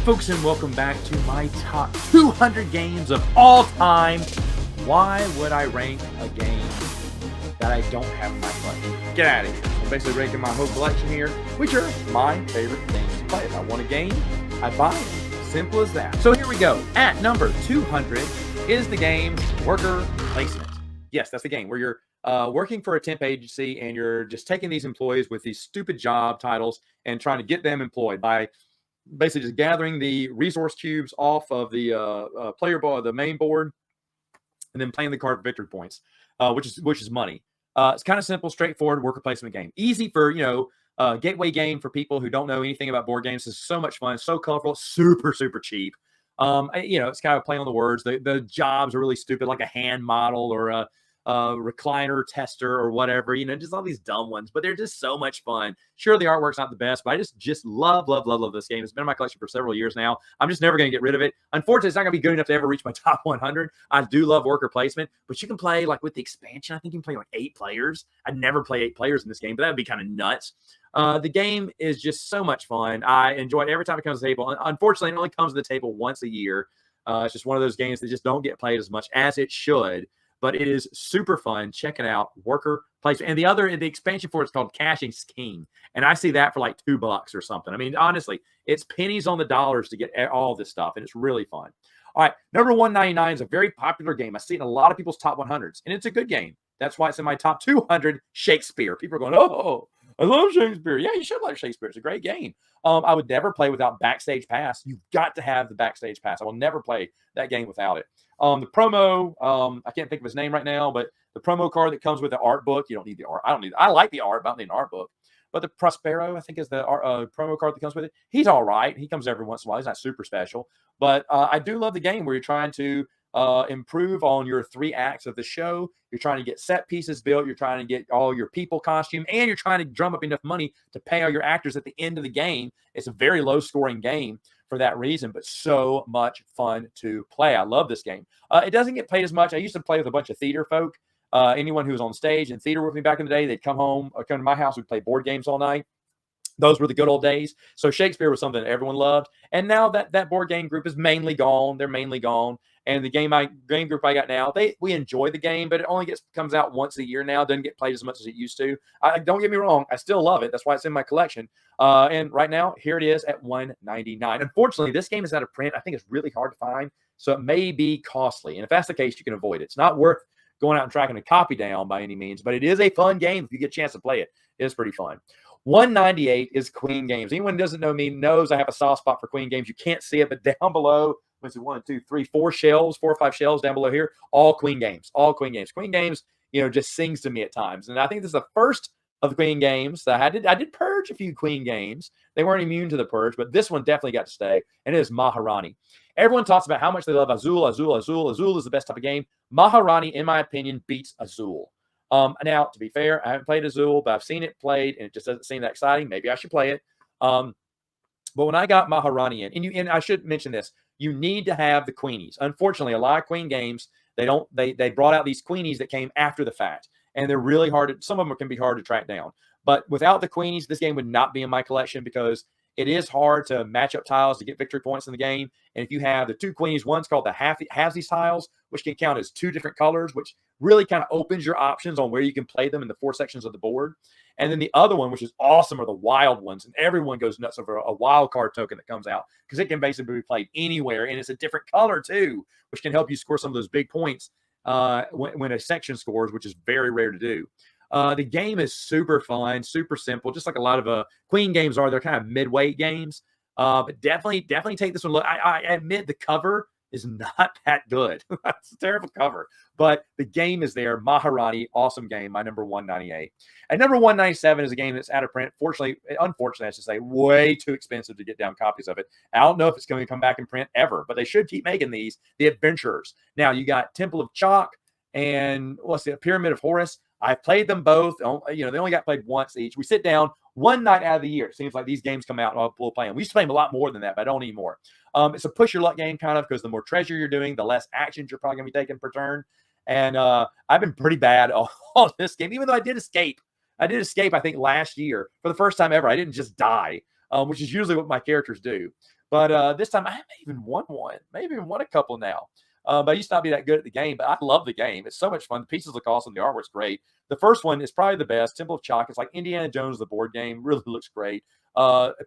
folks, and welcome back to my top 200 games of all time. Why would I rank a game that I don't have in my collection? Get out of here. I'm basically ranking my whole collection here, which are my favorite games to play. If I want a game, I buy it. Simple as that. So here we go. At number 200 is the game Worker Placement. Yes, that's the game where you're working for a temp agency and you're just taking these employees with these stupid job titles and trying to get them employed by basically just gathering the resource cubes off of the player board, the main board, and then playing the card for victory points, which is money. It's kind of simple, straightforward worker placement game. Easy for gateway game for people who don't know anything about board games. It's so much fun, so colorful, super cheap. It's kind of playing on the words. The jobs are really stupid, like a hand model or a recliner tester or whatever, just all these dumb ones, but they're just so much fun. Sure, the artwork's not the best, but I just love this game. It's been in my collection for several years now. I'm just never going to get rid of it. Unfortunately, it's not going to be good enough to ever reach my top 100. I do love worker placement, but you can play, like with the expansion, I think you can play like 8 players. I'd never play 8 players in this game, but that would be kind of nuts. The game is just so much fun. I enjoy it every time it comes to the table. Unfortunately, it only comes to the table once a year. It's just one of those games that just don't get played as much as it should. But it is super fun. Check it out. Worker placement. And the expansion for it's called Cashing King. And I see that for like $2 or something. I mean, honestly, it's pennies on the dollars to get all this stuff. And it's really fun. All right. Number 199 is a very popular game. I see it in a lot of people's top 100s. And it's a good game. That's why it's in my top 200, Shakespeare. People are going, oh, I love Shakespeare. Yeah, you should like Shakespeare. It's a great game. I would never play without Backstage Pass. You've got to have the Backstage Pass. I will never play that game without it. The promo, I can't think of his name right now, but the promo card that comes with the art book, you don't need the art. I like the art, but I don't need an art book. But the Prospero, I think, is the promo card that comes with it. He's all right. He comes every once in a while. He's not super special. But I do love the game where you're trying to improve on your 3 acts of the show. You're trying to get set pieces built. You're trying to get all your people costume, and you're trying to drum up enough money to pay all your actors at the end of the game. It's a very low scoring game for that reason, but so much fun to play. I love this game. It doesn't get played as much. I used to play with a bunch of theater folk. Anyone who was on stage in theater with me back in the day, they'd come home, come to my house. We'd play board games all night. Those were the good old days. So Shakespeare was something that everyone loved. And now that board game group is mainly gone. They're mainly gone. And the game group I got now, we enjoy the game, but it only comes out once a year now. Doesn't get played as much as it used to. Don't get me wrong. I still love it. That's why it's in my collection. And right now, here it is at $199. Unfortunately, this game is out of print. I think it's really hard to find. So it may be costly. And if that's the case, you can avoid it. It's not worth going out and tracking a copy down by any means, but it is a fun game if you get a chance to play it. It is pretty fun. 198 is Queen Games. Anyone who doesn't know me knows I have a soft spot for Queen Games. You can't see it, but down below, let's see, 1, 2, 3, 4 shelves, 4 or 5 shelves down below here, all Queen Games, all Queen Games. Queen Games, just sings to me at times. And I think this is the first of the Queen Games that I did purge a few Queen Games. They weren't immune to the purge, but this one definitely got to stay, and it is Maharani. Everyone talks about how much they love Azul. Azul is the best type of game. Maharani, in my opinion, beats Azul. Now, to be fair, I haven't played Azul, but I've seen it played, and it just doesn't seem that exciting. Maybe I should play it. But when I got Maharani in, and I should mention this, you need to have the Queenies. Unfortunately, a lot of Queen games, they brought out these Queenies that came after the fact, and they're really hard. Some of them can be hard to track down. But without the Queenies, this game would not be in my collection because it is hard to match up tiles to get victory points in the game. And if you have the 2 Queenies, one's called the halvesies tiles, which can count as 2 different colors, which really kind of opens your options on where you can play them in the 4 sections of the board. And then the other one, which is awesome, are the wild ones. And everyone goes nuts over a wild card token that comes out because it can basically be played anywhere. And it's a different color too, which can help you score some of those big points when a section scores, which is very rare to do. The game is super fun, super simple, just like a lot of Queen games are. They're kind of midweight games, but definitely take this one. Look, I admit the cover is not that good. That's a terrible cover, but the game is there. Maharani, awesome game. My number 198. And number 197 is a game that's out of print. Unfortunately, I should say, way too expensive to get down copies of it. I don't know if it's going to come back in print ever, but they should keep making these. The Adventurers. Now you got Temple of Chalk and Pyramid of Horus. I played them both. They only got played once each. We sit down one night out of the year. It seems like these games come out and we'll play them. We used to play them a lot more than that, but I don't anymore. It's a push your luck game kind of because the more treasure you're doing, the less actions you're probably going to be taking per turn. And I've been pretty bad on this game, even though I did escape. I think, last year for the first time ever. I didn't just die, which is usually what my characters do. But this time I haven't even won one. Maybe even won a couple now. But I used to not be that good at the game, but I love the game. It's so much fun. The pieces look awesome. The artwork's great. The first one is probably the best. Temple of Chalk. It's like Indiana Jones, the board game. Really looks great.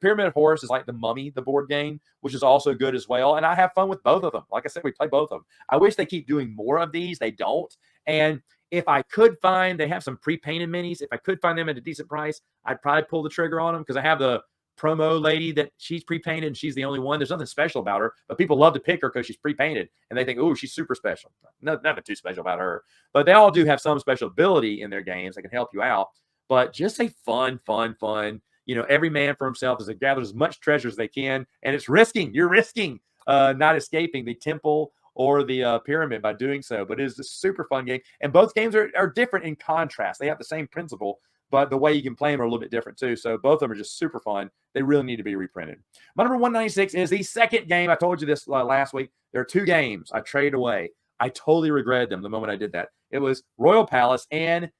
Pyramid of Horus is like the Mummy, the board game, which is also good as well. And I have fun with both of them. Like I said, we play both of them. I wish they keep doing more of these. They don't. And if I could find, they have some pre-painted minis. If I could find them at a decent price, I'd probably pull the trigger on them because I have the promo lady that she's pre-painted and she's the only one. There's nothing special about her, but people love to pick her because she's pre-painted and they think, oh, she's super special. No, nothing too special about her, but they all do have some special ability in their games that can help you out. But just a fun. Every man for himself as they gather as much treasure as they can, and it's risking. You're risking not escaping the temple or the pyramid by doing so. But it is a super fun game, and both games are different in contrast. They have the same principle, but the way you can play them are a little bit different too. So both of them are just super fun. They really need to be reprinted. My number 196 is the second game. I told you this last week. There are two games I traded away. I totally regretted them the moment I did that. It was Royal Palace and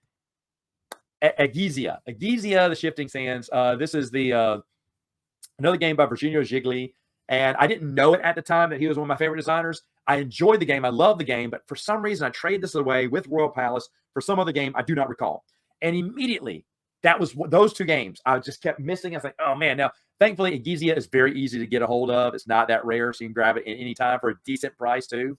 Aegisia. Aegisia, the Shifting Sands. This is the another game by Virginio Gigli. And I didn't know it at the time that he was one of my favorite designers. I enjoyed the game. I love the game. But for some reason, I traded this away with Royal Palace for some other game I do not recall. And immediately, that was those two games I just kept missing. I was like, oh, man. Now, thankfully, Aegisia is very easy to get a hold of. It's not that rare, so you can grab it at any time for a decent price, too.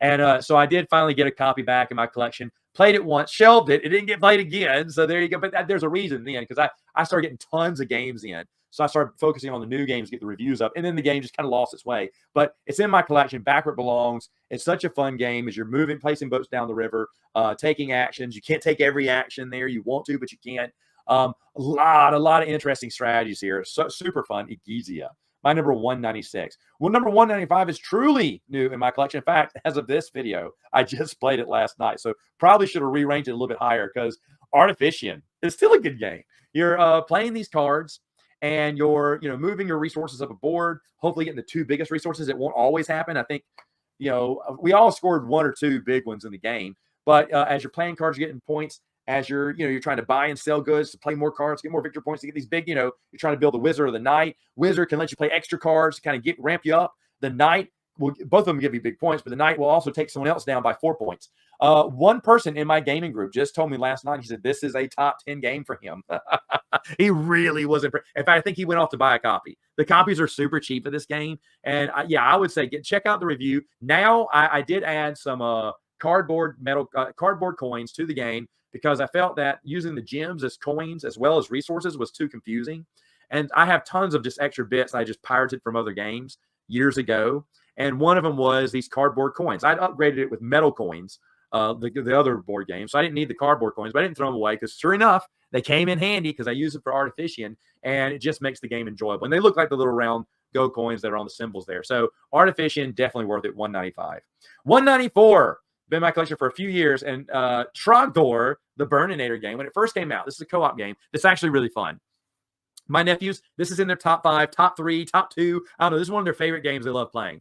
And so I did finally get a copy back in my collection. Played it once, shelved it. It didn't get played again. So there you go. But there's a reason then because I started getting tons of games in. So I started focusing on the new games, get the reviews up, and then the game just kind of lost its way. But it's in my collection, back where it belongs. It's such a fun game as you're moving, placing boats down the river, taking actions. You can't take every action there. You want to, but you can't. A lot of interesting strategies here. So super fun. Aegisia. My number 196. Well, number 195 is truly new in my collection. In fact, as of this video, I just played it last night. So probably should have rearranged it a little bit higher because Artifician is still a good game. You're playing these cards and you're moving your resources up a board, hopefully getting the two biggest resources. It won't always happen. I think, we all scored one or two big ones in the game. But as you're playing cards, you're getting points. As you're trying to buy and sell goods to play more cards, get more victory points to get these big, you're trying to build the Wizard or the Knight. Wizard can let you play extra cards to kind of ramp you up. The Knight will, both of them give you big points, but the Knight will also take someone else down by 4 points. One person in my gaming group just told me last night, he said, this is a top 10 game for him. He really was impressed. In fact, I think he went off to buy a copy. The copies are super cheap for this game. And I would say check out the review. Now I did add some cardboard coins to the game, because I felt that using the gems as coins as well as resources was too confusing. And I have tons of just extra bits I just pirated from other games years ago. And one of them was these cardboard coins. I'd upgraded it with metal coins, the other board game. So I didn't need the cardboard coins, but I didn't throw them away because sure enough, they came in handy because I use it for Artifician, and it just makes the game enjoyable. And they look like the little round Go coins that are on the symbols there. So Artifician, definitely worth it, 195. 194. Been in my collection for a few years, and Trogdor, the Burninator game, when it first came out, this is a co-op game that's actually really fun. My nephews, this is in their top 5, top 3, top 2. I don't know. This is one of their favorite games they love playing.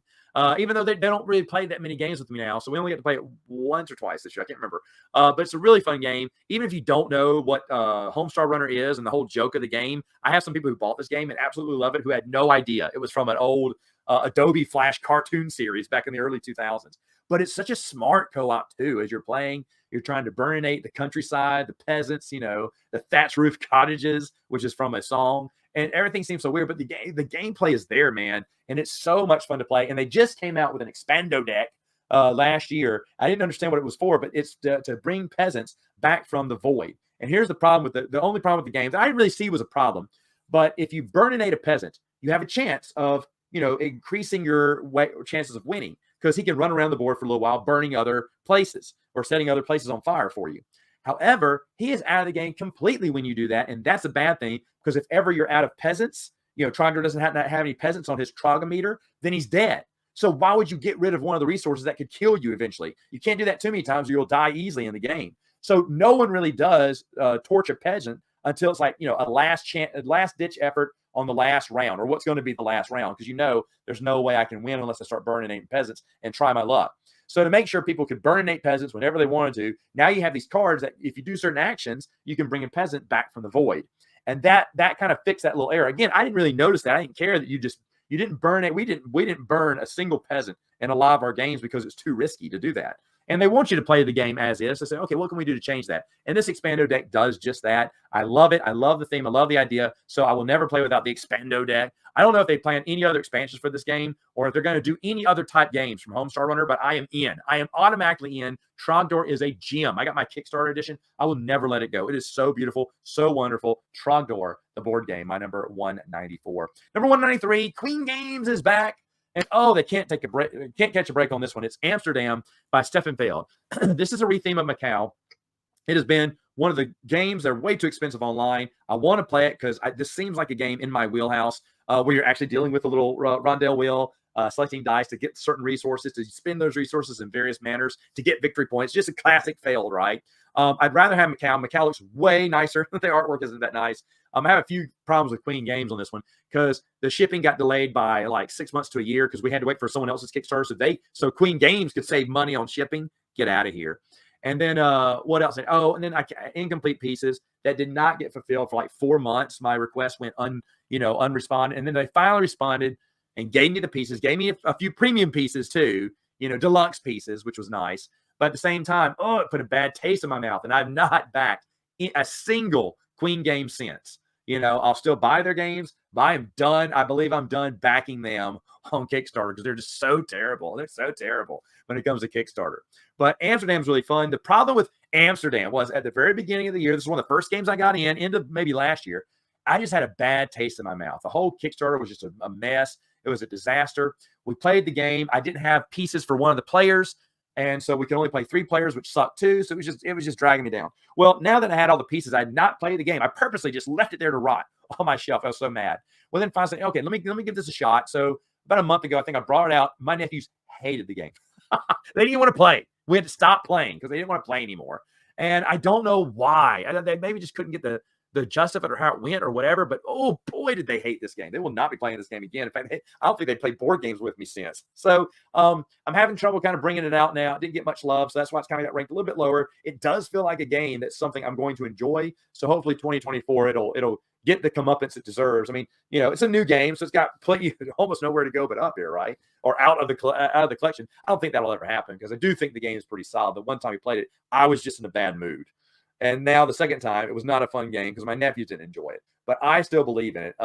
Even though they don't really play that many games with me now, so we only get to play it once or twice this year. I can't remember. But it's a really fun game. Even if you don't know what Homestar Runner is and the whole joke of the game, I have some people who bought this game and absolutely love it who had no idea it was from an old Adobe Flash cartoon series back in the early 2000s. But it's such a smart co-op, too. As you're playing, you're trying to burninate the countryside, the peasants, the thatch roof cottages, which is from a song. And everything seems so weird, but the gameplay is there, man. And it's so much fun to play. And they just came out with an Expando deck last year. I didn't understand what it was for, but it's to bring peasants back from the void. And here's the problem with the only problem with the games I didn't really see was a problem. But if you burninate a peasant, you have a chance of, increasing your chances of winning, because he can run around the board for a little while, burning other places or setting other places on fire for you. However, he is out of the game completely when you do that, and that's a bad thing, because if ever you're out of peasants, Trogdor doesn't have any peasants on his Trogometer, then he's dead. So why would you get rid of one of the resources that could kill you eventually? You can't do that too many times or you'll die easily in the game. So no one really does torch a peasant until it's like, a last-ditch effort on the last round, or what's going to be the last round, because there's no way I can win unless I start burning peasants and try my luck. So to make sure people could burninate peasants whenever they wanted to, now you have these cards that if you do certain actions, you can bring a peasant back from the void. And that kind of fixed that little error. Again, I didn't really notice that. I didn't care that you just You didn't burn it. We didn't burn a single peasant in a lot of our games because it's too risky to do that. And they want you to play the game as is. So say, okay, what can we do to change that? And this Expando deck does just that. I love it. I love the theme. I love the idea. So I will never play without the Expando deck. I don't know if they plan any other expansions for this game or if they're going to do any other type games from Homestar Runner, but I am in. I am automatically in. Trogdor is a gem. I got my Kickstarter edition. I will never let it go. It is so beautiful, so wonderful. Trogdor, the board game, my number 194. Number 193, Queen Games is back. And oh, they can't take a break, can't catch a break on this one. It's Amsterdam by Stefan Feld. This is a retheme of Macau. It has been one of the games that are way too expensive online. I want to play it because this seems like a game in my wheelhouse where you're actually dealing with a little rondelle wheel, selecting dice to get certain resources, to spend those resources in various manners to get victory points. Just a classic Feld, right? I'd rather have Macau. Macau looks way nicer. The artwork isn't that nice. I have a few problems with Queen Games on this one because the shipping got delayed by like 6 months to a year because we had to wait for someone else's Kickstarter. So Queen Games could save money on shipping. Get out of here. And then what else? Oh, and then incomplete pieces that did not get fulfilled for like 4 months. My request went unresponded. And then they finally responded and gave me the pieces, gave me a few premium pieces too, deluxe pieces, which was nice. But at the same time, it put a bad taste in my mouth. And I've not backed a single Queen game since. I'll still buy their games, but I am done. I believe I'm done backing them on Kickstarter because they're just so terrible. They're so terrible when it comes to Kickstarter. But Amsterdam's really fun. The problem with Amsterdam was at the very beginning of the year, this is one of the first games I got into maybe last year, I just had a bad taste in my mouth. The whole Kickstarter was just a mess. It was a disaster. We played the game. I didn't have pieces for one of the players. And so we could only play 3 players, which sucked too. So it was just dragging me down. Well, now that I had all the pieces, I had not played the game. I purposely just left it there to rot on my shelf. I was so mad. Well, then finally, okay, let me give this a shot. So about a month ago, I think I brought it out. My nephews hated the game. They didn't want to play. We had to stop playing because they didn't want to play anymore. And I don't know why. They maybe just couldn't get the gist of it or how it went or whatever. But oh boy, did they hate this game. They will not be playing this game again. In fact, I don't think they played board games with me since. So I'm having trouble kind of bringing it out now. It didn't get much love, so that's why it's kind of got ranked a little bit lower. It does feel like a game that's something I'm going to enjoy. So hopefully 2024 it'll get the comeuppance it deserves. I mean, it's a new game, so it's got plenty, almost nowhere to go but up here, right? Or out of the collection. I don't think that'll ever happen because I do think the game is pretty solid. The one time we played it, I was just in a bad mood. And now the second time, it was not a fun game because my nephews didn't enjoy it. But I still believe in it.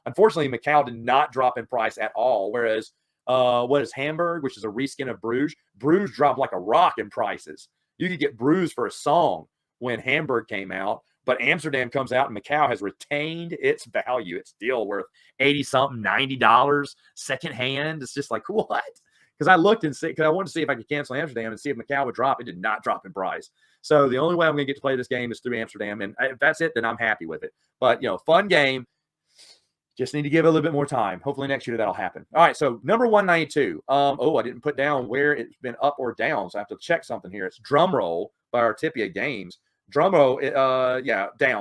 Unfortunately, Macau did not drop in price at all. Whereas, what is Hamburg, which is a reskin of Bruges? Bruges dropped like a rock in prices. You could get Bruges for a song when Hamburg came out. But Amsterdam comes out and Macau has retained its value. It's still worth $80-something, $90 secondhand. It's just like, what? Because I looked and because I wanted to see if I could cancel Amsterdam and see if Macau would drop. It did not drop in price. So the only way I'm going to get to play this game is through Amsterdam. And if that's it, then I'm happy with it. But, fun game. Just need to give it a little bit more time. Hopefully next year that'll happen. All right, so number 192. I didn't put down where it's been up or down, so I have to check something here. It's Drumroll by Artipia Games. Drumroll,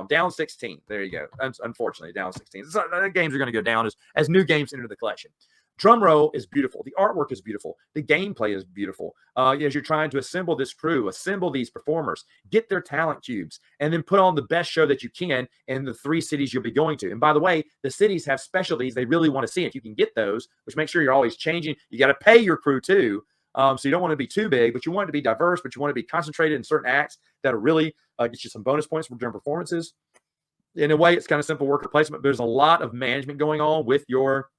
down 16. There you go. Unfortunately, down 16. So, games are going to go down as new games enter the collection. Drumroll is beautiful. The artwork is beautiful. The gameplay is beautiful. As you're trying to assemble this crew, assemble these performers, get their talent cubes, and then put on the best show that you can in the 3 cities you'll be going to. And by the way, the cities have specialties they really want to see. If you can get those, which make sure you're always changing, you got to pay your crew too. So you don't want to be too big, but you want it to be diverse, but you want to be concentrated in certain acts that are really get you some bonus points for during performances. In a way, it's kind of simple worker placement, but there's a lot of management going on with your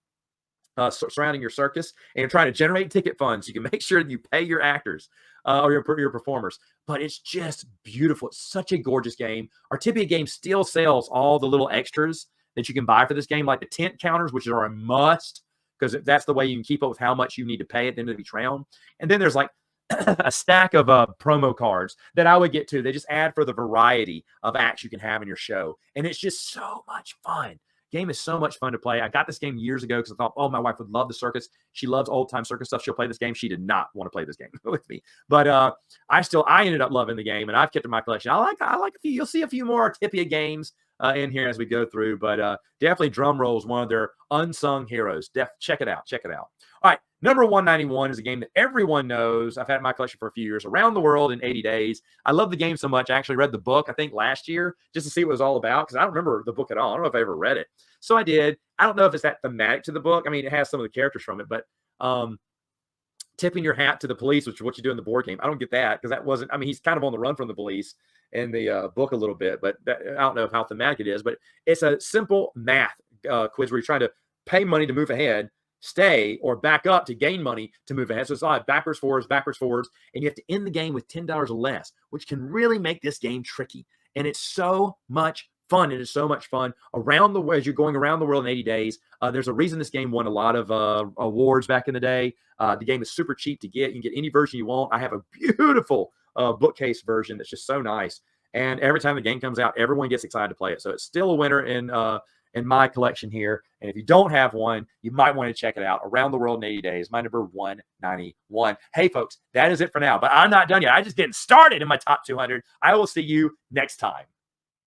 surrounding your circus, and you're trying to generate ticket funds. You can make sure that you pay your actors or your performers. But it's just beautiful. It's such a gorgeous game. Artipia Games still sells all the little extras that you can buy for this game, like the tent counters, which are a must because that's the way you can keep up with how much you need to pay at the end of each round. And then there's like a stack of promo cards that I would get to. They just add for the variety of acts you can have in your show. And it's just so much fun. Game is so much fun to play. I got this game years ago because I thought, my wife would love the circus. She loves old-time circus stuff. She'll play this game. She did not want to play this game with me. But I ended up loving the game, and I've kept it in my collection. I like a few. You'll see a few more Artipia games in here as we go through. But definitely Drumroll is one of their unsung heroes. Check it out. Check it out. All right. Number 191 is a game that everyone knows. I've had in my collection for a few years, Around the World in 80 Days. I love the game so much. I actually read the book, I think, last year just to see what it was all about because I don't remember the book at all. I don't know if I ever read it. So I did. I don't know if it's that thematic to the book. I mean, it has some of the characters from it, but tipping your hat to the police, which is what you do in the board game. I don't get that because that wasn't. I mean, he's kind of on the run from the police in the book a little bit, but I don't know how thematic it is. But it's a simple math quiz where you're trying to pay money to move ahead, stay, or back up to gain money to move ahead. So it's like backwards, forwards, and you have to end the game with $10 or less, which can really make this game tricky. And it's so much fun. It is so much fun around the way as you're going around the world in 80 days. There's a reason this game won a lot of awards back in the day. The game is super cheap to get. You can get any version you want. I have a beautiful bookcase version that's just so nice. And every time the game comes out, everyone gets excited to play it. So it's still a winner in my collection here. And if you don't have one, you might want to check it out. Around the World in 80 Days, my number 191. Hey, folks, that is it for now. But I'm not done yet. I just getting started in my top 200. I will see you next time.